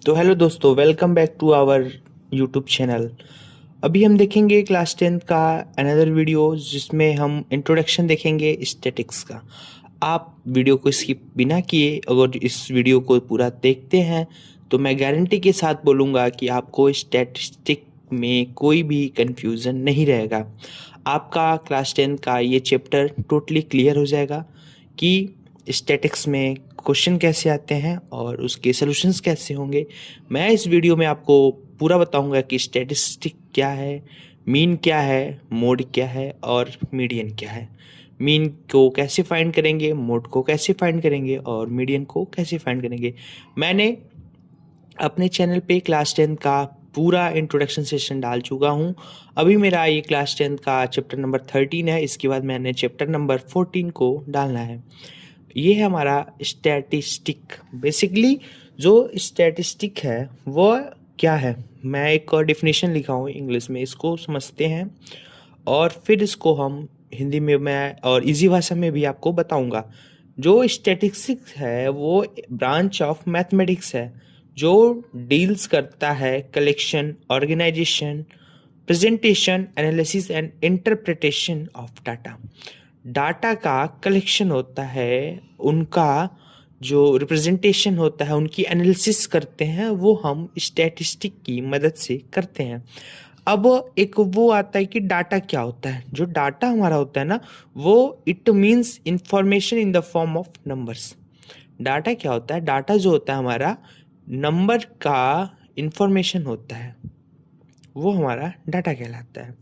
तो हेलो दोस्तों, welcome back to our YouTube channel. अभी हम देखेंगे क्लास 10th का अनदर वीडियो जिसमें हम इंट्रोडक्शन देखेंगे स्टैटिक्स का। आप वीडियो को स्किप बिना किए अगर इस वीडियो को पूरा देखते हैं तो मैं गारंटी के साथ बोलूँगा कि आपको स्टैटिस्टिक में कोई भी कंफ्यूजन नहीं रहेगा। आपका क्लास 10 का ये चैप्टर टोटली क्लियर हो जाएगा कि स्टैटिक्स में क्वेश्चन कैसे आते हैं और उसके सॉल्यूशंस कैसे होंगे। मैं इस वीडियो में आपको पूरा बताऊंगा कि स्टैटिस्टिक क्या है, मीन क्या है, मोड क्या है और मीडियन क्या है। मीन को कैसे फाइंड करेंगे, मोड को कैसे फाइंड करेंगे और मीडियन को कैसे फाइंड करेंगे। मैंने अपने चैनल पे क्लास 10 का पूरा इंट्रोडक्शन सेशन डाल चुका हूँ। अभी मेरा ये क्लास 10 का चैप्टर नंबर 13 है। इसके बाद मैंने चैप्टर नंबर 14 को डालना है। ये है हमारा स्टैटिस्टिक। बेसिकली जो स्टैटिस्टिक है वो क्या है, मैं एक डेफिनेशन लिखा हूँ इंग्लिश में, इसको समझते हैं और फिर इसको हम हिंदी में मैं और इजी भाषा में भी आपको बताऊंगा। जो स्टैटिस्टिक्स है वो ब्रांच ऑफ मैथमेटिक्स है जो डील्स करता है collection, organisation, presentation, analysis and interpretation of data. Data का कलेक्शन होता है, उनका जो रिप्रेजेंटेशन होता है, उनकी एनालिसिस करते हैं, वो हम स्टैटिस्टिक की मदद से करते हैं। अब एक वो आता है कि डाटा क्या होता है। जो डाटा हमारा होता है ना, वो it means information in the form of numbers. Data क्या होता है? डाटा जो होता है हमारा नंबर का इंफॉर्मेशन होता है, वो हमारा डाटा कहलाता है।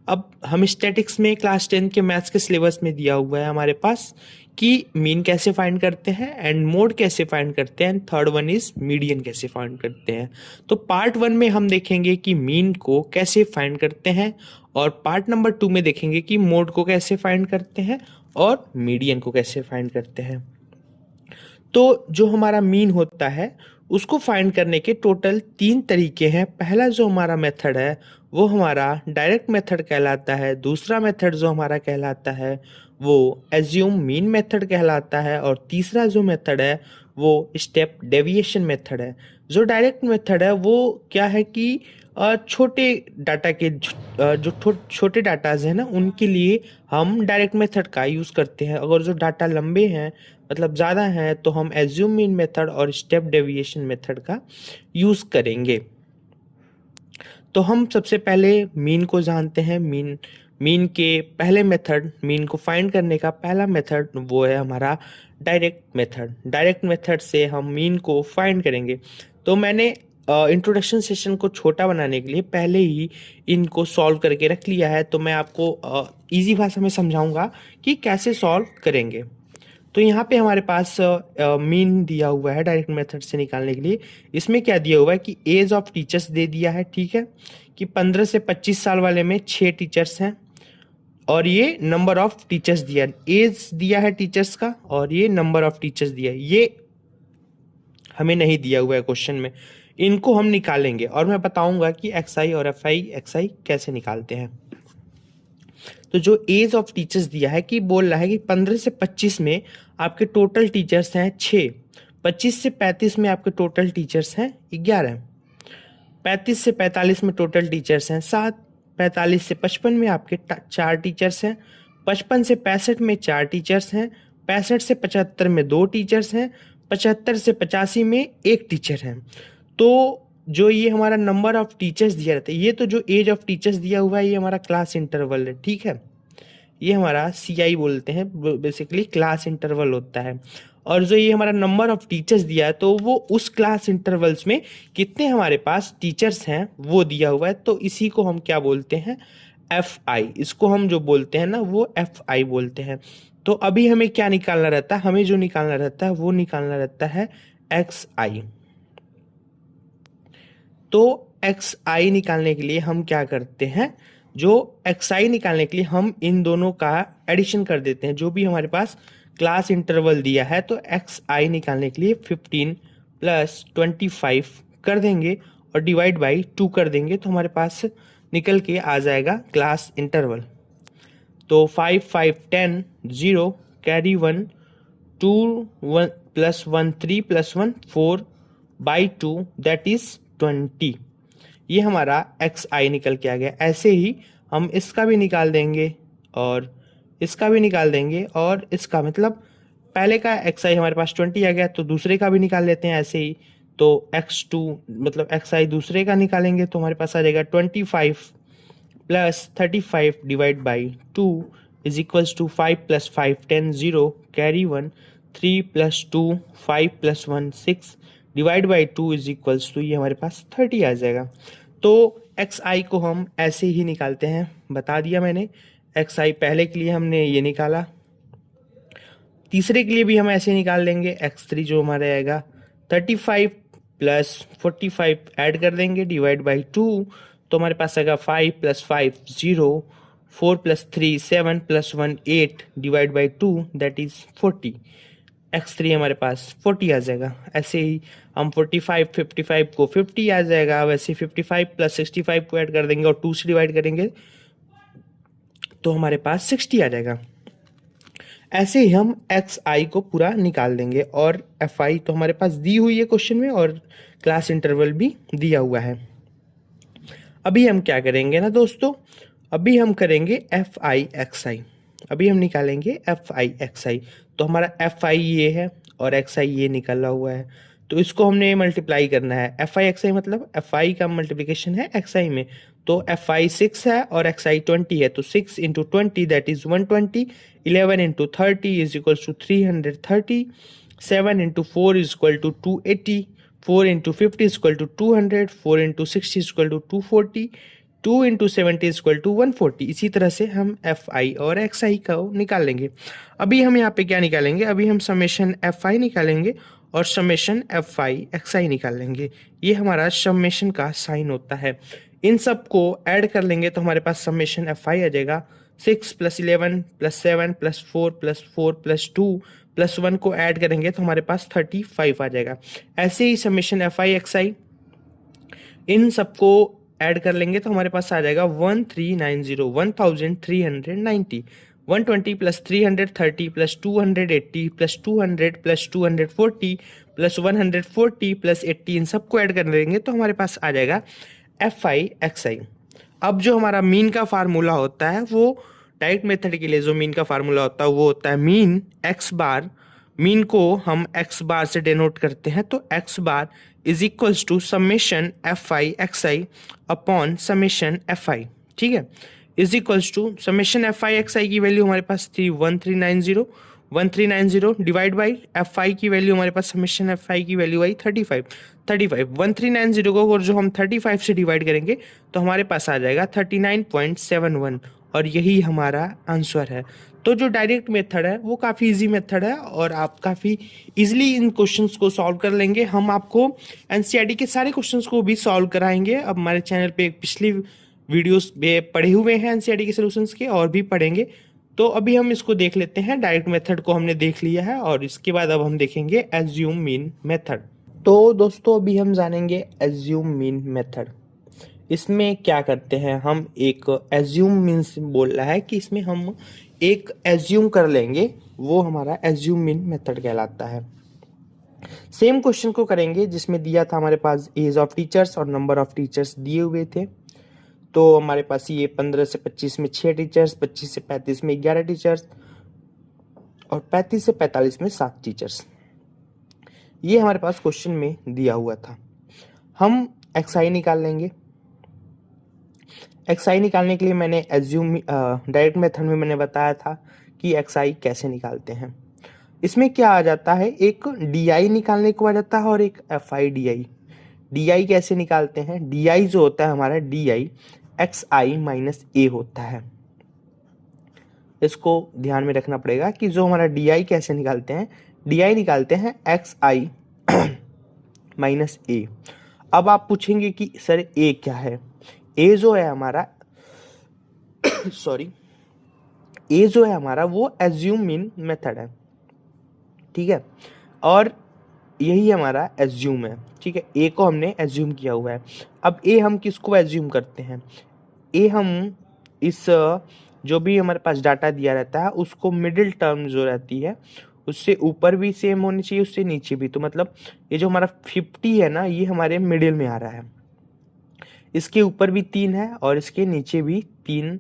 अब हम स्टैटिक्स में क्लास 10 के मैथ्स के सिलेबस में दिया हुआ है हमारे पास कि मीन कैसे फाइंड करते हैं एंड मोड कैसे फाइंड करते हैं and third one is median कैसे फाइंड करते हैं। तो पार्ट 1 में हम देखेंगे कि मीन को कैसे फाइंड करते हैं और पार्ट नंबर 2 में देखेंगे कि मोड को कैसे फाइंड करते हैं और मीडियन को कैसे फाइंड करते हैं। तो जो हमारा मीन होता है उसको फाइंड करने के टोटल 3 तरीके हैं। पहला जो हमारा मेथड है वो हमारा डायरेक्ट मेथड कहलाता है। दूसरा मेथड जो हमारा कहलाता है वो एज्यूम मीन मेथड कहलाता है और तीसरा जो मेथड है वो स्टेप डेविएशन मेथड है। जो डायरेक्ट मेथड है वो क्या है कि छोटे डाटा के जो छोटे डाटाज हैं ना, उनके लिए हम डायरेक्ट मेथड का यूज़ करते हैं। अगर जो डाटा लंबे हैं, मतलब ज़्यादा हैं, तो हम एज्यूम मीन मेथड और स्टेप डेविएशन मेथड का यूज़ करेंगे। तो हम सबसे पहले मीन को जानते हैं। मीन के पहले मेथड, मीन को फाइंड करने का पहला मेथड वो है हमारा डायरेक्ट मेथड। डायरेक्ट मेथड से हम मीन को फाइंड करेंगे। तो मैंने इंट्रोडक्शन सेशन को छोटा बनाने के लिए पहले ही इनको सॉल्व करके रख लिया है। तो मैं आपको इजी भाषा में समझाऊंगा कि कैसे सॉल्व करेंगे। तो यहाँ पे हमारे पास मीन दिया हुआ है डायरेक्ट मेथड से निकालने के लिए। इसमें क्या दिया हुआ है कि एज ऑफ टीचर्स दे दिया है, ठीक है, कि 15 से 25 साल वाले में 6 टीचर्स हैं और ये नंबर ऑफ टीचर्स दिया, एज दिया है टीचर्स का और ये नंबर ऑफ टीचर्स दिया है। ये हमें नहीं दिया हुआ है क्वेश्चन में, इनको हम निकालेंगे और मैं बताऊंगा कि एक्स और एफ आई कैसे निकालते हैं। तो जो एज ऑफ टीचर्स दिया है कि बोल रहा है कि 15 से 25 में आपके टोटल टीचर्स हैं 6, 25 से 35 में आपके टोटल टीचर्स हैं 11, 35 से 45 में टोटल टीचर्स हैं 7, 45 से 55 में आपके 4 टीचर्स हैं, 55 से 65 में 4 टीचर्स हैं, 65 से 75 में 2 टीचर्स हैं, 75 से 85 में 1 टीचर हैं। तो जो ये हमारा नंबर ऑफ टीचर्स दिया रहता है, ये तो जो एज ऑफ टीचर्स दिया हुआ है ये हमारा क्लास इंटरवल है, ठीक है। ये हमारा CI बोलते हैं, बेसिकली क्लास इंटरवल होता है। और जो ये हमारा नंबर ऑफ टीचर्स दिया है तो वो उस क्लास इंटरवल्स में कितने हमारे पास टीचर्स हैं वो दिया हुआ है। तो इसी को हम क्या बोलते हैं? FI। इसको हम जो बोलते हैं ना वो FI बोलते हैं। तो अभी हमें क्या निकालना रहता है? हमें जो निकालना रहता है वो निकालना रहता है XI। तो XI निकालने के लिए हम क्या करते हैं? जो XI निकालने के लिए हम इन दोनों का एडिशन कर देते हैं। जो भी हमारे पास क्लास इंटरवल दिया है तो XI निकालने के लिए 15 प्लस 25 कर देंगे और डिवाइड बाई 2 कर देंगे तो हमारे पास निकल के आ जाएगा क्लास इंटरवल। तो 5 5 10 0 carry 1 2 1 plus 1 3 plus 1 4 by 2 that is 20। ये हमारा एक्स आई निकल के आ गया। ऐसे ही हम इसका भी निकाल देंगे और इसका भी निकाल देंगे और इसका, मतलब पहले का एक्स आई हमारे पास 20 आ गया, तो दूसरे का भी निकाल लेते हैं ऐसे ही। तो x2 मतलब एक्स आई दूसरे का निकालेंगे तो हमारे पास आ जाएगा 25 plus 35 divide by 2 is equals to 5 plus 5 10 0 carry 1 3 plus 2 5 plus 1 6 divide by 2 is equals to, ये हमारे पास 30 आ जाएगा। तो एक्स आई को हम ऐसे ही निकालते हैं, बता दिया मैंने। एक्स आई पहले के लिए हमने ये निकाला, तीसरे के लिए भी हम ऐसे निकाल लेंगे। x3 जो हमारा आएगा 35 प्लस 45 ऐड कर देंगे डिवाइड बाई 2, तो हमारे पास आएगा 5 plus 5 0 4 plus 3 7 plus 1 8 divide by 2 that is 40। x3 हमारे पास 40 आ जाएगा। ऐसे ही हम 45 55 को 50 आ जाएगा, वैसे 55 प्लस 65 को ऐड कर देंगे और 2 से डिवाइड करेंगे तो हमारे पास 60 आ जाएगा। ऐसे ही हम एक्स आई को पूरा निकाल देंगे और एफ आई तो हमारे पास दी हुई है क्वेश्चन में और क्लास इंटरवल भी दिया हुआ है। अभी हम क्या करेंगे ना दोस्तों, अभी हम करेंगे एफ आई एक्स आई। अभी हम निकालेंगे एफ आई एक्स आई। तो हमारा एफ आई ये है और एक्स आई ये निकला हुआ है, तो इसको हमने मल्टीप्लाई करना है। एफ आई एक्स आई मतलब एफ आई का मल्टीप्लिकेशन है एक्स आई में। तो एफ आई 6 है और एक्स आई 20 है, तो 6 into 20 that is 120, 11 into 30 is equal to 330, 7 into 4 is equal to 280, 4 into 50 is equal to 200, 4 into 60 is equal to 240, 2 into 70 is equal to 140। इसी तरह से हम एफ आई और एक्स आई का निकाल लेंगे। अभी हम यहाँ पे क्या निकालेंगे, अभी हम समेशन एफ आई निकालेंगे और समेशन एफ आई एक्स आई निकाल लेंगे। ये हमारा समेशन का साइन होता है। इन सब को ऐड कर लेंगे तो हमारे पास समेशन एफ आई आ जाएगा 6 plus 11 plus 7 plus 4 plus 4 plus 2 plus 1 को ऐड करेंगे तो हमारे पास 35 आ जाएगा। ऐसे ही समेशन एफ आई एक्स आई, इन सबको ऐड कर लेंगे तो हमारे पास आ जाएगा 1390 1390, 120 plus 330 plus 280 plus 200 plus 240 plus 140 plus 80, इन सबको ऐड कर लेंगे तो हमारे पास आ जाएगा एफ आई एक्स आई। अब जो हमारा मीन का फार्मूला होता है, वो डायरेक्ट मेथड के लिए जो मीन का फार्मूला होता है वो होता है मीन एक्स बार। मीन को हम एक्स बार से डिनोट करते हैं, तो x bar is equals to summation F i x i upon summation F i, ठीक है, is equals to summation F i x i की वैल्यू हमारे पास थी 1390 डिवाइड बाई एफ आई की वैल्यू हमारे पास समेशन एफ आई की value आई 35 1390 को और जो हम 35 से डिवाइड करेंगे तो हमारे पास आ जाएगा 39.71 और यही हमारा आंसर है। तो जो डायरेक्ट मेथड है वो काफ़ी इजी मेथड है और आप काफ़ी इजीली इन क्वेश्चंस को सॉल्व कर लेंगे। हम आपको एनसीईआरटी के सारे क्वेश्चंस को भी सॉल्व कराएंगे। अब हमारे चैनल पे पिछली वीडियोस में पढ़े हुए हैं एनसीईआरटी के सॉल्यूशंस के, और भी पढ़ेंगे। तो अभी हम इसको देख लेते हैं। डायरेक्ट मेथड को हमने देख लिया है और इसके बाद अब हम देखेंगे एज्यूम मीन मेथड। तो दोस्तों अभी हम जानेंगे एज्यूम मीन मेथड। इसमें क्या करते हैं हम, एक एज्यूम मीन्स बोल रहा है कि इसमें हम एक एज्यूम कर लेंगे, वो हमारा एज्यूम मीन मेथड कहलाता है। सेम क्वेश्चन को करेंगे जिसमें दिया था हमारे पास एज ऑफ टीचर्स और नंबर ऑफ टीचर्स दिए हुए थे। तो हमारे पास ये 15 से 25 में 6 टीचर्स, 25 से 35 में 11 टीचर्स और 35 से 45 में 7 टीचर्स, ये हमारे पास क्वेश्चन में दिया हुआ था। हम एक्स आई निकाल लेंगे। एक्स आई निकालने के लिए मैंने एज्यूम डायरेक्ट मेथड में मैंने बताया था कि एक्स आई कैसे निकालते हैं। इसमें क्या आ जाता है, एक डी आई निकालने को आ जाता है और एक f I D i. D i कैसे निकालते हैं, डी आई जो होता है हमारा d i x i minus a होता है। इसको ध्यान में रखना पड़ेगा कि जो हमारा डी आई कैसे निकालते हैं, डी आई निकालते हैं एक्स आई माइनस ए। अब आप पूछेंगे कि सर ए क्या है। ए जो है हमारा सॉरी, ए जो है हमारा वो एज्यूम मीन मेथड है, ठीक है, और यही हमारा एज्यूम है, ठीक है। ए को हमने एज्यूम किया हुआ है। अब ए हम किसको एज्यूम करते हैं, ए हम इस जो भी हमारे पास डाटा दिया रहता है उसको मिडिल टर्म जो रहती है उससे ऊपर भी सेम होनी चाहिए, उससे नीचे भी। तो मतलब ये जो हमारा 50 है ना, ये हमारे मिडिल में आ रहा है। इसके ऊपर भी 3 है और इसके नीचे भी 3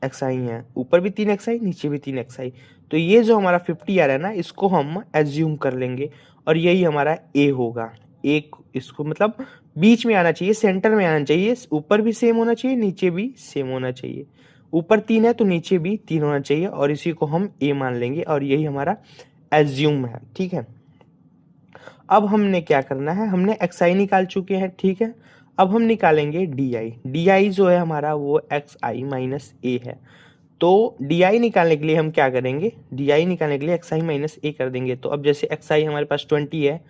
एक्साई है, ऊपर भी 3 एक्साई, नीचे भी 3 एक्साई। तो ये जो हमारा 50 आ रहा है ना, इसको हम एज्यूम कर लेंगे और यही हमारा ए होगा। एक इसको मतलब बीच में आना चाहिए, सेंटर में आना चाहिए, ऊपर भी सेम होना चाहिए, नीचे भी सेम होना चाहिए। ऊपर 3 है तो नीचे भी 3 होना चाहिए और इसी को हम ए मान लेंगे और यही हमारा एज्यूम है। ठीक है, अब हमने क्या करना है, हमने एक्स आई निकाल चुके हैं। ठीक है, अब हम निकालेंगे डी आई। डी आई जो है हमारा वो एक्स आई माइनस ए है। तो डी आई निकालने के लिए हम क्या करेंगे, डी आई निकालने के लिए एक्स आई माइनस ए कर देंगे। तो अब जैसे एक्स आई हमारे पास 20 है,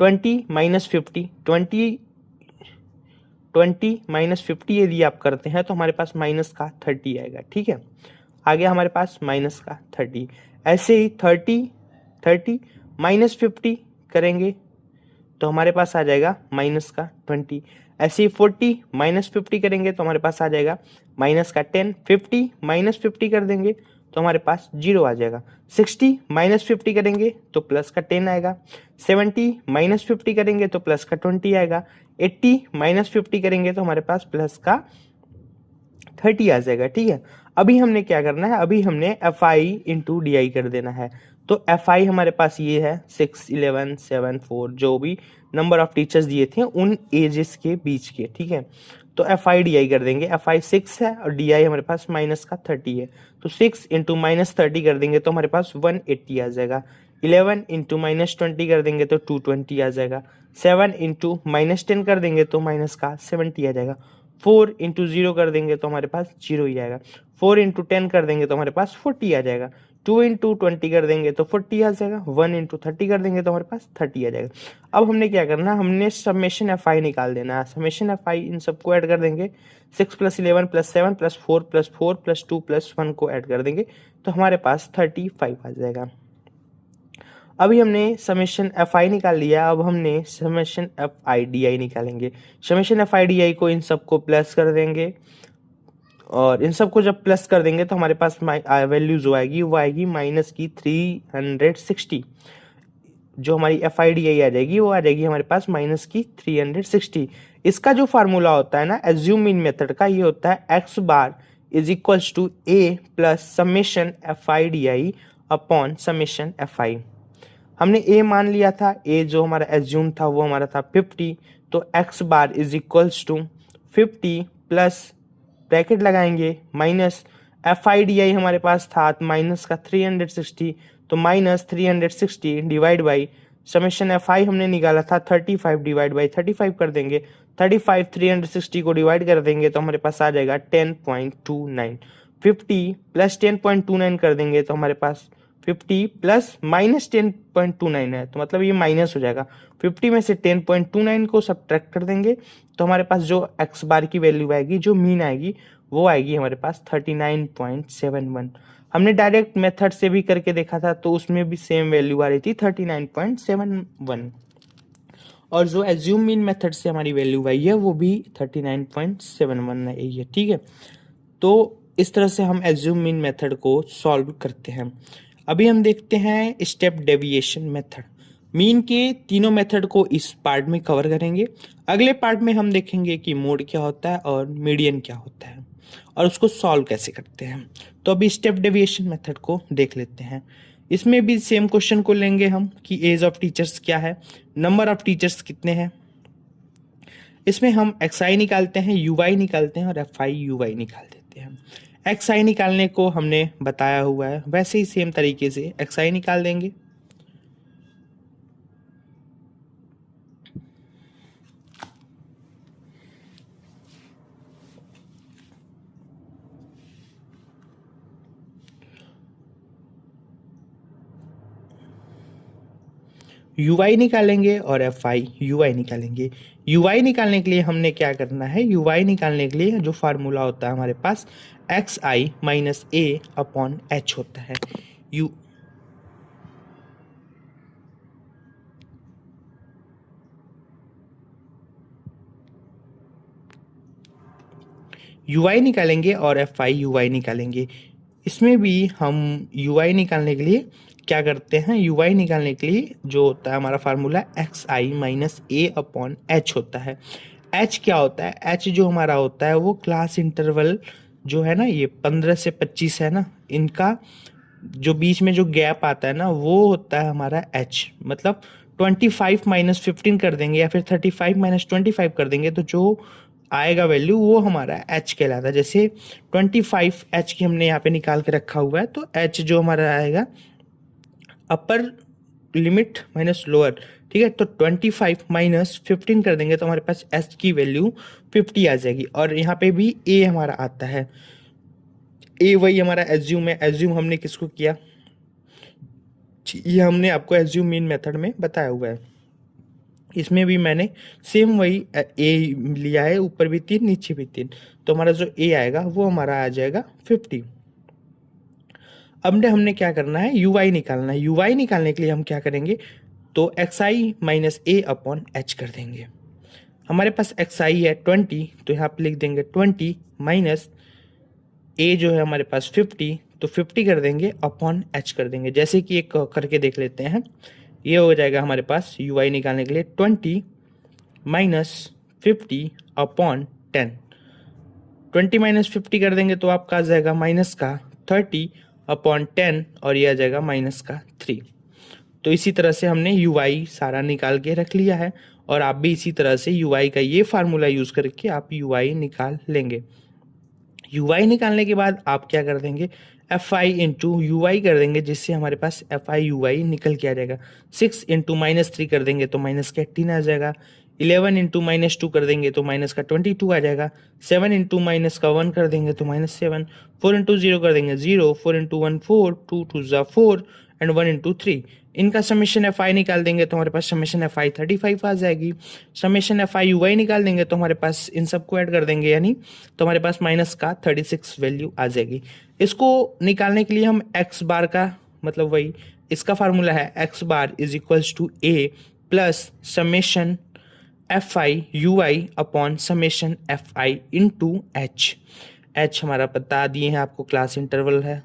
20 माइनस 50, 20 माइनस 50 यदि आप करते हैं तो हमारे पास माइनस का 30 आएगा। ठीक है, आ गया हमारे पास माइनस का 30। ऐसे ही 30 माइनस 50 करेंगे तो हमारे पास आ जाएगा माइनस का 20। ऐसे ही 40 माइनस 50 करेंगे तो हमारे पास आ जाएगा माइनस का 10। 50 माइनस 50 कर देंगे तो हमारे पास 0 आ जाएगा। 60 माइनस 50 करेंगे तो प्लस का 10 आएगा। 70 माइनस 50 करेंगे तो प्लस का 20 आएगा। 80 माइनस 50 करेंगे तो हमारे पास प्लस का 30 आ जाएगा। ठीक है, अभी हमने क्या करना है, अभी हमने F I into D I कर देना है। तो एफ आई हमारे पास ये है 6, 11, 7, 4, जो भी नंबर ऑफ टीचर्स दिए थे उन एजेस के बीच के। ठीक है, तो एफ आई डी आई कर देंगे। एफ आई 6 है और डी आई हमारे पास माइनस का 30 है। तो 6 इंटू माइनस 30 कर देंगे तो हमारे पास 180 आ जाएगा। 11 इंटू माइनस 20 कर देंगे तो 220 आ जाएगा। 7 इंटू माइनस 10 कर देंगे तो माइनस का 70 आ जाएगा। 4 इंटू 0 कर देंगे तो हमारे पास 0 ही आएगा। 4 इंटू 10 कर देंगे तो हमारे पास 40 आ जाएगा। 2 इंटू 20 कर देंगे तो 40 आ जाएगा। 1 इंटू 30 कर देंगे तो हमारे पास 30 आ जाएगा। अब हमने क्या करना है, हमने समेशन एफ आई निकाल देना है। समेशन एफ आई इन सबको ऐड कर देंगे। 6 plus 11 plus 7 plus 4 plus 4 plus 2 plus 1 को ऐड कर देंगे तो हमारे पास 35 आ जाएगा। अभी हमने समेशन एफ आई निकाल लिया, अब हमने summation F I D i निकालेंगे। Summation F I D i को इन सबको प्लस कर देंगे और इन सबको जब प्लस कर देंगे तो हमारे पास वैल्यू जो आएगी वो आएगी माइनस की 360। जो हमारी एफ आई डी आई आ जाएगी वो आ जाएगी हमारे पास माइनस की 360। इसका जो फार्मूला होता है ना एज्यूम मीन मेथड का, ये होता है X bar is equals to A plus summation F I D I upon summation F I. हमने ए मान लिया था, ए जो हमारा एज्यूम था वो हमारा था 50। तो x bar is equals to 50 plus bracket लगाएंगे minus f I D i हमारे पास था माइनस का 360। तो minus 360 divide by summation F I हमने निकाला था 35 डिवाइड बाई 35 कर देंगे। 35 360 को डिवाइड कर देंगे तो हमारे पास आ जाएगा 10.29। 50 प्लस 10.29 कर देंगे तो हमारे पास 50 प्लस माइनस 10.29 है, तो मतलब ये माइनस हो जाएगा। 50 में से 10.29 को सब्ट्रैक्ट कर देंगे तो हमारे पास जो एक्स बार की वैल्यू आएगी, जो मीन आएगी, वो आएगी हमारे पास 39.71। हमने डायरेक्ट मेथड से भी करके देखा था तो उसमें भी सेम वैल्यू आ रही थी 39.71 और जो एज्यूम मीन मेथड से हमारी वैल्यू आई है वो भी 39.71 आई है। ठीक है, तो इस तरह से हम एज्यूम मीन मेथड को सॉल्व करते हैं। अभी हम देखते हैं स्टेप डेविएशन मेथड। मीन के तीनों मेथड को इस पार्ट में कवर करेंगे। अगले पार्ट में हम देखेंगे कि मोड क्या होता है और मीडियन क्या होता है और उसको सॉल्व कैसे करते हैं। तो अभी स्टेप डेविएशन मेथड को देख लेते हैं। इसमें भी सेम क्वेश्चन को लेंगे हम कि एज ऑफ टीचर्स क्या है, नंबर ऑफ टीचर्स कितने हैं। इसमें हम एक्स आई निकालते हैं, यू वाई निकालते हैं और एफ आई यू वाई निकाल देते हैं। एक्स आई निकालने को हमने बताया हुआ है, वैसे ही सेम तरीके से एक्स आई निकाल देंगे। यू आई निकालेंगे और एफ आई यू आई निकालेंगे। यू आई निकालने के लिए हमने क्या करना है, यू आई निकालने के लिए जो फार्मूला होता है हमारे पास x i minus A upon H होता है। यू आई निकालेंगे और एफ आई यू आई निकालेंगे। इसमें भी हम यू आई निकालने के लिए क्या करते हैं, यू वाई निकालने के लिए जो होता है हमारा formula x i minus A upon H होता है। एच क्या होता है, एच जो हमारा होता है वो क्लास इंटरवल जो है ना, ये 15 से 25 है ना, इनका जो बीच में जो गैप आता है ना वो होता है हमारा एच। मतलब 25 माइनस 15 कर देंगे या फिर 35 माइनस 25 कर देंगे तो जो आएगा वैल्यू वो हमारा एच कहलाता है। जैसे 25 एच की हमने यहाँ पे निकाल के रखा हुआ है, तो एच जो हमारा आएगा अपर लिमिट माइनस लोअर, ठीक है। तो 25 माइनस 15 कर देंगे तो हमारे पास एच की वैल्यू 50 आ जाएगी। और यहाँ पे भी ए हमारा आता है, ए वही हमारा एज्यूम है। एज्यूम हमने किसको किया, ये हमने आपको एज्यूम मीन मेथड में बताया हुआ है। इसमें भी मैंने सेम वही ए लिया है, ऊपर भी 3 नीचे भी 3, तो हमारा जो ए आएगा वो हमारा आ जाएगा 50। अब हमने क्या करना है, यू वाई निकालना है। यू वाई निकालने के लिए हम क्या करेंगे, तो x i minus A upon H कर देंगे। हमारे पास एक्स आई है 20, तो यहाँ पे लिख देंगे 20 माइनस ए जो है हमारे पास 50, तो 50 कर देंगे अपॉन एच कर देंगे। जैसे कि एक करके देख लेते हैं, ये हो जाएगा हमारे पास यू वाई निकालने के लिए 20 माइनस 50 अपॉन 10। 20 माइनस 50 कर देंगे तो आपका आ जाएगा माइनस का 30 अपॉन 10, और ये आ जाएगा माइनस का 3। तो इसी तरह से हमने यू वाई सारा निकाल के रख लिया है, और आप भी इसी तरह से यू वाई का ये फार्मूला यूज़ करके आप यू वाई निकाल लेंगे। यू वाई निकालने के बाद आप क्या कर देंगे, F I into U Y कर देंगे, जिससे हमारे पास एफ आई यू वाई निकल के आ जाएगा। 6 इंटू माइनस 3 कर देंगे तो माइनस का 18 आ जाएगा। 11 इंटू माइनस 2 कर देंगे तो माइनस का 22 आ जाएगा। 7 इंटू माइनस का 1 कर देंगे तो माइनस 7। 4 इंटू 0 कर देंगे 0। 4 इंटू 1 4, 2 2 ज़ा 4 एंड 1 इंटू 3। इनका समेशन एफ आई निकाल देंगे तो हमारे पास समेशन एफ आई 35 आ जाएगी। Summation F I U Y निकाल देंगे तो हमारे पास इन सबको ऐड कर देंगे, यानी तो हमारे पास माइनस का 36 वैल्यू आ जाएगी। इसको निकालने के लिए हम एक्स बार का मतलब वही इसका फार्मूला है, X bar is equals to A plus summation F I U I upon summation F I into H. H हमारा बता दिए हैं आपको, क्लास इंटरवल है,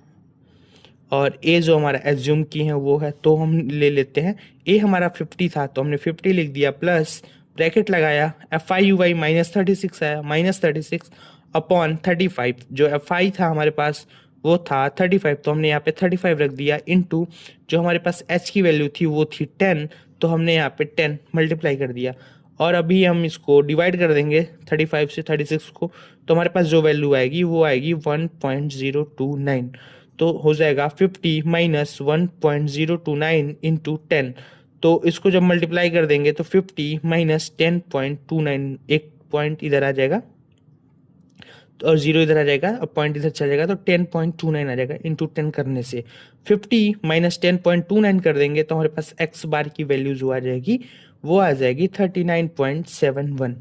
और ए जो हमारा एज्यूम की है वो है, तो हम ले लेते हैं ए हमारा 50 था तो हमने 50 लिख दिया, प्लस ब्रैकेट लगाया, F I U Y minus 36 आया, माइनस 36 अपॉन 35। जो एफ आई था हमारे पास वो था 35, तो हमने यहाँ पे 35 रख दिया, इनटू जो हमारे पास एच की वैल्यू थी वो थी 10, तो हमने यहाँ पे 10 मल्टीप्लाई कर दिया। और अभी हम इसको डिवाइड कर देंगे 35 से 36 को, तो हमारे पास जो वैल्यू आएगी वो आएगी 1.029। तो हो जाएगा 50 माइनस 1.029 इंटू 10। तो इसको जब मल्टीप्लाई कर देंगे तो 50 माइनस 10.29, एक पॉइंट इधर आ जाएगा और 0 इधर आ जाएगा, अब पॉइंट इधर चल जाएगा, तो 10.29 आ जाएगा इंटू 10 करने से। 50 माइनस 10.29 कर देंगे तो हमारे पास एक्स बार की वैल्यू जो आ जाएगी वो आ जाएगी 39.71।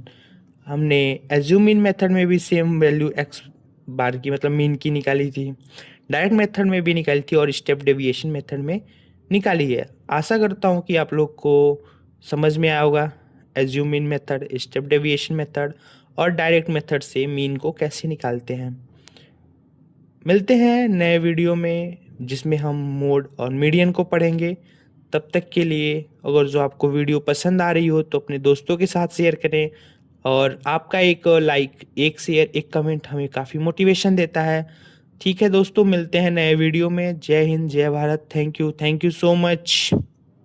हमने एज्यूम मीन मेथड में भी सेम वैल्यू एक्स बार की मतलब मीन की निकाली थी, डायरेक्ट मेथड में भी निकाली थी, और स्टेप डेविएशन मेथड में निकाली है। आशा करता हूँ कि आप लोग को समझ में आया होगा assume mean method, step deviation method और डायरेक्ट मेथड से मीन को कैसे निकालते हैं। मिलते हैं नए वीडियो में जिसमें हम मोड और मीडियन को पढ़ेंगे। तब तक के लिए अगर जो आपको वीडियो पसंद आ रही हो तो अपने दोस्तों के साथ शेयर करें, और आपका एक लाइक, एक शेयर, एक कमेंट हमें काफ़ी मोटिवेशन देता है। ठीक है दोस्तों, मिलते हैं नए वीडियो में। जय हिंद, जय Bharat. Thank you so much.